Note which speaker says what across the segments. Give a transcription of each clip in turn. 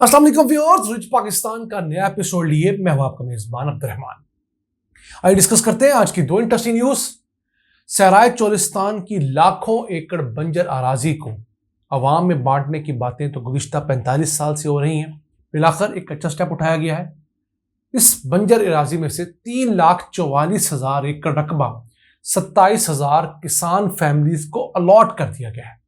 Speaker 1: अस्सलाम वालेकुम viewers, rich Pakistan का नया एपिसोड लिए मैं हूं आपका मेजबान अब्दुर्रहमान। आइए डिस्कस करते हैं आज की दो इंटरेस्टिंग न्यूज। सहराए चोलिस्तान की लाखों एकड़ बंजर अराजी को अवाम में बांटने की बातें तो गुज़िश्ता 45 साल से हो रही हैं। फिलहाल एक अच्छा स्टेप उठाया गया है। इस बंजर अराजी में से 3,44,000 एकड़ रकबा 27,000 किसान फैमिलीज को अलॉट कर दिया गया है,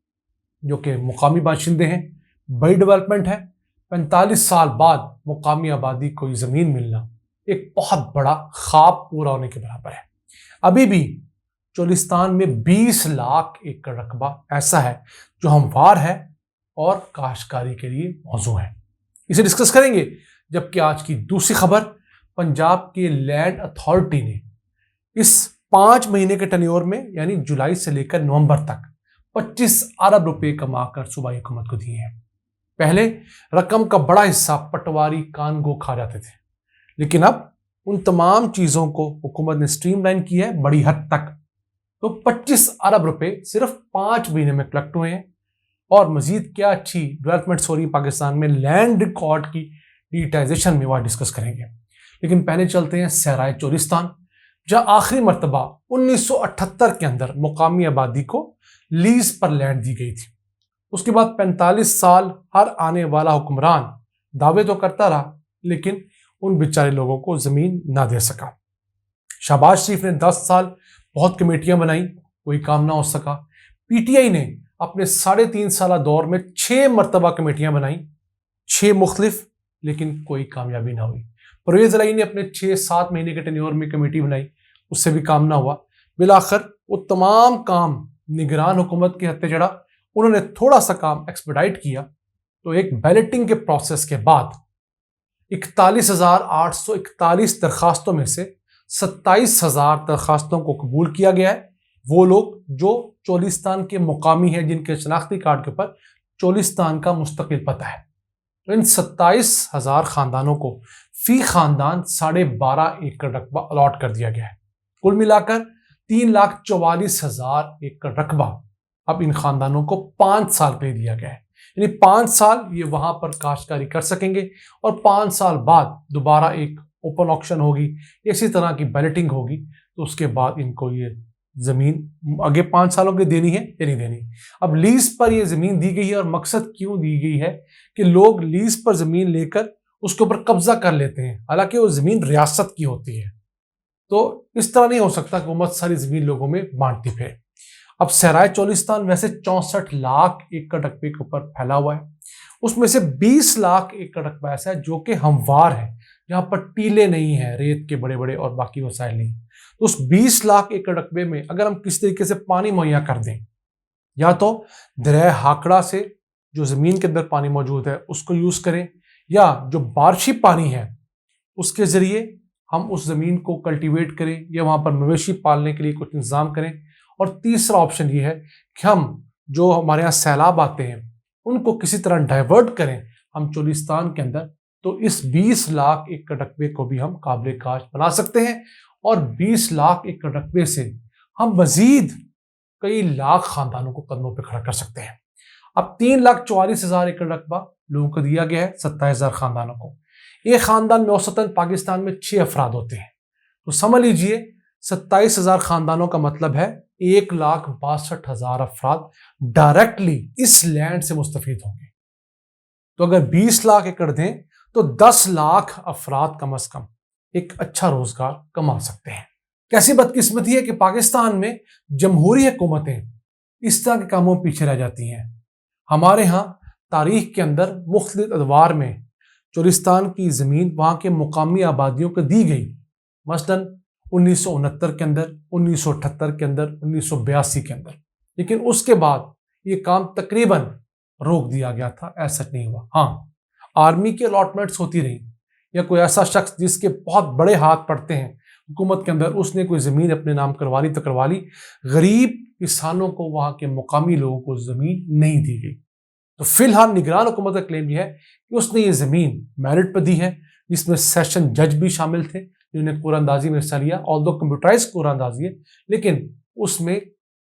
Speaker 1: जो कि मुकामी बाशिंदे हैं। बड़ी डेवलपमेंट है। 45 साल बाद मुकामी आबादी को ये ज़मीन मिलना एक बहुत बड़ा ख्वाब पूरा होने के बराबर है। अभी भी चोलिस्तान में 20 लाख एकड़ रकबा ऐसा है जो हमवार है और काश्तकारी के लिए मौजू है। इसे डिस्कस करेंगे। जबकि आज की दूसरी खबर, पंजाब के लैंड अथॉरिटी ने इस 5 महीने के टन्योर में यानी जुलाई से लेकर नवंबर तक 25 अरब रुपए कमाकर सूबाई हुकूमत को दिए हैं। पहले रकम का बड़ा हिस्सा पटवारी कानगो खा जाते थे, लेकिन अब उन तमाम चीज़ों को हुकूमत ने स्ट्रीमलाइन किया है बड़ी हद तक। तो 25 अरब रुपए सिर्फ 5 महीने में कलेक्ट हुए हैं। और मजीद क्या अच्छी डेवलपमेंट्स हो रही पाकिस्तान में लैंड रिकॉर्ड की डिजिटाइजेशन में, वह डिस्कस करेंगे। लेकिन पहले चलते हैं सहराए चोलिस्तान, जहां आखिरी मरतबा 1978 के अंदर मुकामी आबादी को लीज पर लैंड दी गई थी। उसके बाद 45 साल हर आने वाला हुक्मरान दावे तो करता रहा, लेकिन उन बेचारे लोगों को ज़मीन ना दे सका। शहबाज शरीफ ने 10 साल बहुत कमेटियां बनाई, कोई काम ना हो सका। पीटीआई ने अपने 3.5 साल दौर में 6 मरतबा कमेटियां बनाई, 6 मुख्तलिफ, लेकिन कोई कामयाबी ना हुई। परवेज इलाही ने अपने 6-7 महीने के टेन्योर में कमेटी बनाई, उससे भी काम ना हुआ। बिलाखिर वो तमाम काम निगरान हुकूमत के हत्थे चढ़ा। उन्होंने थोड़ा सा काम एक्सपेडाइट किया, तो एक बैलेटिंग के प्रोसेस के बाद 41,841 दरखास्तों में से 27,000 दरखास्तों को कबूल किया गया है। वो लोग जो चोलिस्तान के मुकामी हैं, जिनके शनाख्ती कार्ड के ऊपर चोलिस्तान का मुस्तकिल पता है। तो इन 27,000 खानदानों को फी खानदान 12.5 एकड़ रकबा अलॉट कर दिया गया है। कुल मिलाकर 3,44,000 एकड़ रकबा अब इन खानदानों को 5 साल के लिए दिया गया है। यानी 5 साल ये वहां पर काश्तकारी कर सकेंगे और 5 साल बाद दोबारा एक ओपन ऑक्शन होगी, इसी तरह की बैलेटिंग होगी, तो उसके बाद इनको ये ज़मीन आगे 5 सालों की देनी है या नहीं देनी। अब लीज पर ये ज़मीन दी गई है, और मकसद क्यों दी गई है कि लोग लीज पर ज़मीन लेकर उसके ऊपर कब्जा कर लेते हैं, हालांकि वो ज़मीन रियासत की होती है। तो इस तरह नहीं हो सकता कि हुकूमत सारी ज़मीन लोगों में बांटती फिरे। अब सहराए चोलिस्तान वैसे 64 लाख एकड़ रकबे के ऊपर फैला हुआ है। उसमें से 20 लाख एकड़ रकबा ऐसा है जो कि हमवार है, जहां पर टीले नहीं है, रेत के बड़े बड़े और बाकी वसाइल नहीं। तो उस 20 लाख एकड़ रकबे में अगर हम किस तरीके से पानी मुहैया कर दें, या तो दरिया हाकड़ा से जो ज़मीन के अंदर पानी मौजूद है उसको यूज़ करें, या जो बारिशी पानी है उसके ज़रिए हम उस ज़मीन को कल्टीवेट करें, या वहाँ पर मवेशी पालने के लिए कुछ इंतज़ाम करें। और तीसरा ऑप्शन ये है कि हम जो हमारे यहाँ सैलाब आते हैं उनको किसी तरह डाइवर्ट करें हम चोलिस्तान के अंदर, तो इस 20 लाख एकड़ रकबे को भी हम काबिल काश्त बना सकते हैं। और 20 लाख एकड़ रकबे से हम मजीद कई लाख खानदानों को कदमों पर खड़ा कर सकते हैं। अब 3,44,000 एकड़ रकबा लोगों को दिया गया है, 27,000 खानदानों को। एक खानदान में औसतन पाकिस्तान में 6 अफराद होते हैं, तो समझ लीजिए 27,000 खानदानों का मतलब है 1,62,000 अफराद डायरेक्टली इस लैंड से मुस्तफीद होंगे। तो अगर 20 लाख एकड़ दें तो 10 लाख अफराद कम अज कम एक अच्छा रोजगार कमा सकते हैं। कैसी बदकिस्मती है कि पाकिस्तान में जमहूरी हुकूमतें इस तरह के कामों में पीछे रह जाती हैं। हमारे यहाँ तारीख के अंदर मुख्तलिफ अदवार में चोलिस्तान की ज़मीन वहाँ के मुकामी आबादियों को दी गई, मसलन 1969 के अंदर, 1978 के अंदर, 1982 के अंदर। लेकिन उसके बाद ये काम तकरीबन रोक दिया गया था, ऐसा नहीं हुआ। हाँ, आर्मी की अलॉटमेंट्स होती रही, या कोई ऐसा शख्स जिसके बहुत बड़े हाथ पड़ते हैं हुकूमत के अंदर, उसने कोई ज़मीन अपने नाम करवा ली तो करवा ली। गरीब किसानों को, वहाँ के मुकामी लोगों को ज़मीन नहीं दी गई। तो फिलहाल निगरान हुकूमत का क्लेम यह है कि उसने ये ज़मीन मेरिट पर दी है, जिसमें सेशन जज भी शामिल थे जिन्होंने कुरानंदाजी में हिस्सा लिया। ऑल्दो कंप्यूटराइज कुरानंदाजी है, लेकिन उसमें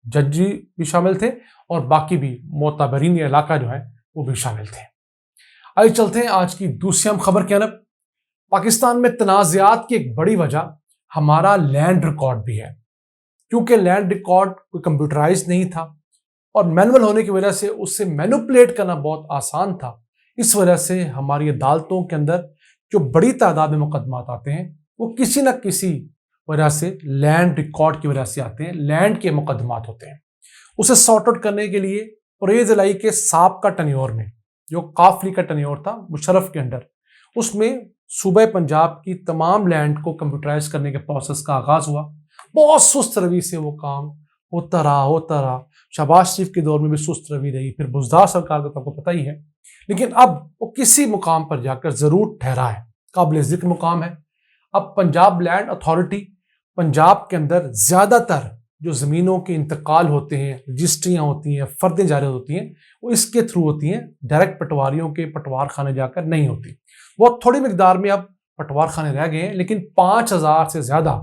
Speaker 1: जज भी शामिल थे और बाकी भी मोतबरीन इलाका जो है वो भी शामिल थे। आइए चलते हैं आज की दूसरी अहम खबर की तरफ। पाकिस्तान में तनाज़ात की एक बड़ी वजह हमारा लैंड रिकॉर्ड भी है, क्योंकि लैंड रिकॉर्ड कोई कंप्यूटराइज नहीं था और मैनुअल होने की वजह से उससे मैनिपुलेट करना बहुत आसान था। इस वजह से हमारी अदालतों के अंदर जो बड़ी तादाद में मुकदमात आते हैं वो किसी न किसी वजह से लैंड रिकॉर्ड की वजह से आते हैं, लैंड के मुकदमात होते हैं। उसे सॉर्ट आउट करने के लिए परेज इलाही के साब का टन्योर में, जो काफली का टन्योर था मुशर्रफ के अंडर, उसमें सूबे पंजाब की तमाम लैंड को कंप्यूटराइज करने के प्रोसेस का आगाज हुआ। बहुत सुस्त रवि से वो काम होता रहा। शहबाज शरीफ के दौर में भी सुस्त रवि रही, फिर बुज़दार सरकार का तो आपको पता ही है। लेकिन अब वो किसी मुकाम पर जाकर जरूर ठहरा है, काबिल जिक्र मुकाम है। अब पंजाब लैंड अथॉरिटी पंजाब के अंदर ज्यादातर जो जमीनों के इंतकाल होते हैं, रजिस्ट्रियां होती हैं, फर्दें जारी होती हैं, वो इसके थ्रू होती हैं, डायरेक्ट पटवारियों के पटवार खाने जाकर नहीं होती। बहुत थोड़ी मिकदार में अब पटवार खाने रह गए हैं, लेकिन 5000 से ज्यादा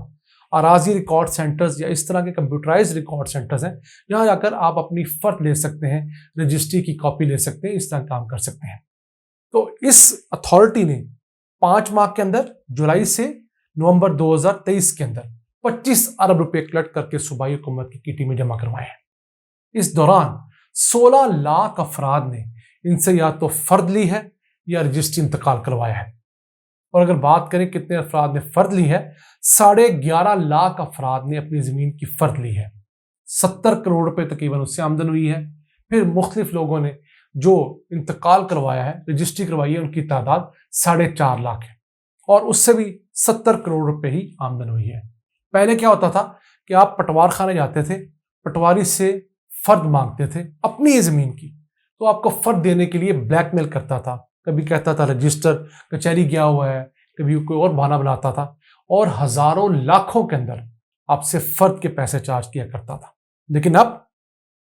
Speaker 1: अराजी रिकॉर्ड सेंटर्स या इस तरह के कंप्यूटराइज रिकॉर्ड सेंटर्स हैं, जहां जाकर आप अपनी फर्द ले सकते हैं, रजिस्ट्री की कॉपी ले सकते हैं, इस तरह काम कर सकते हैं। तो इस अथॉरिटी ने 5 माह के अंदर, जुलाई से नवंबर 2023 के अंदर 25 अरब रुपए कलेक्ट करके सूबाई हुकूमत की किटी में जमा करवाए हैं। इस दौरान 16 लाख अफराद ने इनसे या तो फर्द ली है या रजिस्ट्री इंतकाल करवाया है। और अगर बात करें कितने अफराद ने फर्द ली है, 11.5 लाख अफराद ने अपनी जमीन की फर्द ली है। 70 करोड़ रुपए तकरीबन उससे आमदन हुई है। फिर मुख्तलिफ लोगों ने जो इंतकाल करवाया है, रजिस्ट्री करवाई है, उनकी तादाद 4.5 लाख है और उससे भी 70 करोड़ रुपए ही आमदन हुई है। पहले क्या होता था कि आप पटवार खाने जाते थे, पटवारी से फर्द मांगते थे अपनी ही जमीन की, तो आपको फर्द देने के लिए ब्लैकमेल करता था। कभी कहता था रजिस्टर कचहरी गया हुआ है, कभी कोई और बहाना बनाता था और हजारों लाखों के अंदर आपसे फर्द के पैसे चार्ज किया करता था। लेकिन अब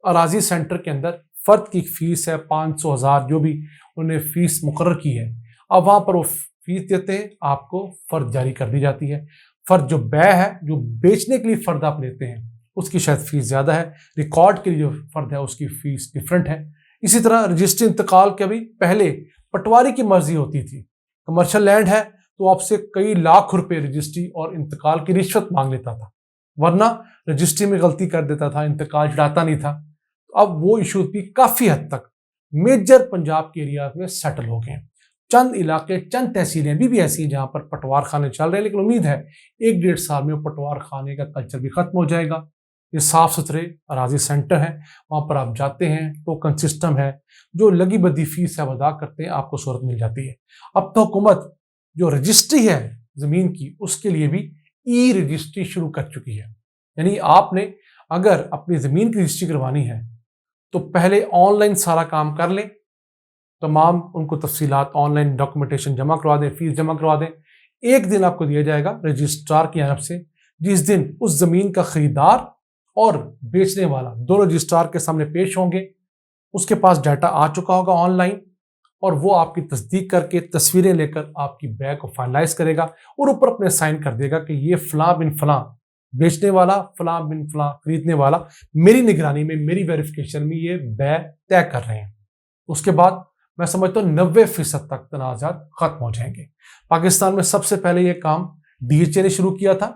Speaker 1: अराजी सेंटर के अंदर फर्द की फीस है 500,000, जो भी उन्होंने फीस मुकर्रर की है, अब वहां पर वो फीस देते हैं, आपको फर्द जारी कर दी जाती है। फर्द जो बै है, जो बेचने के लिए फर्द आप लेते हैं, उसकी शायद फीस ज्यादा है, रिकॉर्ड के लिए जो फर्द है उसकी फीस डिफरेंट है। इसी तरह रजिस्ट्री इंतकाल के भी पहले पटवारी की मर्जी होती थी। कमर्शियल लैंड है तो आपसे कई लाख रुपए रजिस्ट्री और इंतकाल की रिश्वत मांग लेता था, वरना रजिस्ट्री में गलती कर देता था, इंतकाल चढ़ाता नहीं था। तो अब वो इशूज भी काफी हद तक मेजर पंजाब के एरिया में सेटल हो गए हैं। चंद इलाके, चंद तहसीलें भी ऐसी हैं जहां पर पटवार खाने चल रहे हैं, लेकिन उम्मीद है 1-1.5 साल में पटवार खाने का कल्चर भी खत्म हो जाएगा। ये साफ सुथरे अराजी सेंटर हैं, वहां पर आप जाते हैं, टोकन सिस्टम है, जो लगी बदी फीस है अदा करते हैं, आपको सहूलत मिल जाती है। अब तो हुकूमत जो रजिस्ट्री है जमीन की, उसके लिए भी ई रजिस्ट्री शुरू कर चुकी है। यानी आपने अगर अपनी जमीन की रजिस्ट्री करवानी है तो पहले ऑनलाइन सारा काम कर लें, तमाम उनको तफसीलात ऑनलाइन डॉक्यूमेंटेशन जमा करवा दें, फीस जमा करवा दें। एक दिन आपको दिया जाएगा रजिस्ट्रार की तरफ से, जिस दिन उस जमीन का खरीदार और बेचने वाला दोनों रजिस्ट्रार के सामने पेश होंगे, उसके पास डाटा आ चुका होगा ऑनलाइन और वो आपकी तस्दीक करके तस्वीरें लेकर आपकी बैग को फाइनलाइज करेगा और ऊपर अपने साइन कर देगा कि ये फलां बिन फलां बेचने वाला, फलां बिन फलां खरीदने वाला मेरी निगरानी में, मेरी वेरिफिकेशन में ये बैग तय कर रहे हैं। उसके बाद मैं समझता हूँ 90% तक तनाज़ात खत्म हो जाएंगे। पाकिस्तान में सबसे पहले ये काम DHA ने शुरू किया था,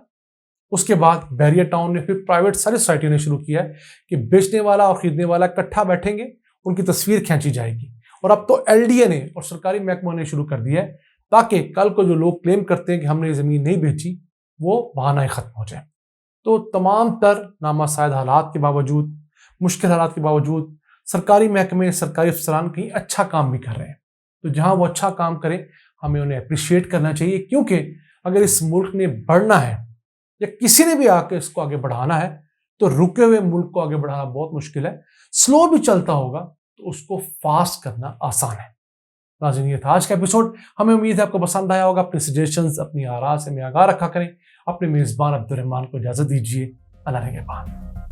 Speaker 1: उसके बाद बैरियर टाउन ने, फिर प्राइवेट सारी सोसाइटी ने शुरू किया है कि बेचने वाला और खरीदने वाला इकट्ठा बैठेंगे, उनकी तस्वीर खींची जाएगी। और अब तो LDA ने और सरकारी महकमों ने शुरू कर दिया है, ताकि कल को जो लोग क्लेम करते हैं कि हमने जमीन नहीं बेची, वो बहाना खत्म हो जाए। तो तमाम तर नामासाइद हालात के बावजूद, मुश्किल हालात के बावजूद सरकारी महकमे, सरकारी अफसरान कहीं अच्छा काम भी कर रहे हैं। तो जहां वो अच्छा काम करें, हमें उन्हें अप्रिशिएट करना चाहिए, क्योंकि अगर इस मुल्क ने बढ़ना है या किसी ने भी आकर इसको आगे बढ़ाना है, तो रुके हुए मुल्क को आगे बढ़ाना बहुत मुश्किल है। स्लो भी चलता होगा तो उसको फास्ट करना आसान है। नाज़रीन, ये था आज का एपिसोड। हमें उम्मीद है आपको पसंद आया होगा। अपने सजेशंस, अपनी आरा से हमें आगाह रखा करें। अपने मेज़बान अब्दुल रहमान को इजाज़त दीजिए। अल्लाह निगहबान।